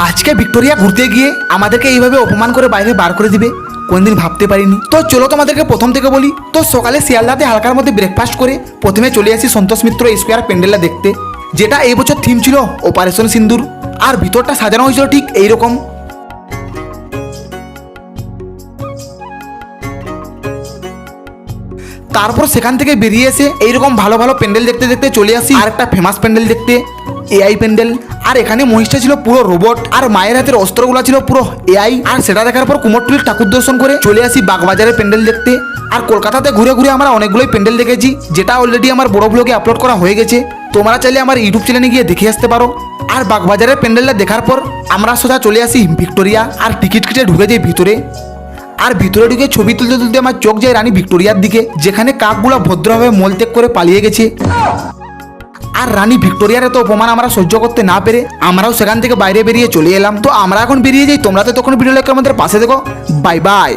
আজকে ভিক্টোরিয়া ঘুরতে গিয়ে আমাদেরকে এইভাবে অপমান করে বাইরে বার করে দিবে কোনদিন ভাবতে পারিনি। তো চলো তোমাদেরকে প্রথম থেকে বলি। তো সকালে শিয়ালদাতে হালকার মধ্যে ব্রেকফাস্ট করে প্রথমে চলে আসি সন্তোষ মিত্র স্কোয়ার প্যান্ডেলটা দেখতে, যেটা এই বছর থিম ছিল অপারেশন সিন্দুর। আর ভিতরটা সাজানো হয়েছিল ঠিক এইরকম। তারপর সেখান থেকে বেরিয়ে এসে এইরকম ভালো ভালো প্যান্ডেল দেখতে দেখতে চলে আসি আর একটা ফেমাস প্যান্ডেল দেখতে, এআই প্যান্ডেল। আর এখানে মহিষটা ছিল পুরো রোবট, আর মায়ের হাতের অস্ত্রগুলো ছিল পুরো এআই। আর সেটা দেখার পর কুমোরটুলির ঠাকুর দর্শন করে চলে আসি বাগবাজারের প্যান্ডেল দেখতে। আর কলকাতাতে ঘুরে ঘুরে আমরা অনেকগুলোই প্যান্ডেল দেখেছি, যেটা অলরেডি আমার বড় ব্লগে আপলোড করা হয়ে গেছে। তোমরা চাইলে আমার ইউটিউব চ্যানেলে গিয়ে দেখে আসতে পারো। আর বাগবাজারের প্যান্ডেলটা দেখার পর আমরা সোজা চলে আসি ভিক্টোরিয়া, আর টিকিট কেটে ঢুকে যাই ভিতরে। আর ভিতরে ঢুকে ছবি তুলতে তুলতে আমার চোখ যায় রানী ভিক্টোরিয়ার দিকে, যেখানে কাকগুলো ভদ্রভাবে মলত্যাগ করে পালিয়ে গেছে। আর রানী ভিক্টোরিয়ার এত অপমান আমরা সহ্য করতে না পেরে আমরাও সেখান থেকে বাইরে বেরিয়ে চলে এলাম। তো আমরা এখন বেরিয়ে যাই, তোমরা তো তখন ভিডিও লাইক করে আমাদের পাশে দেখো। Bye bye.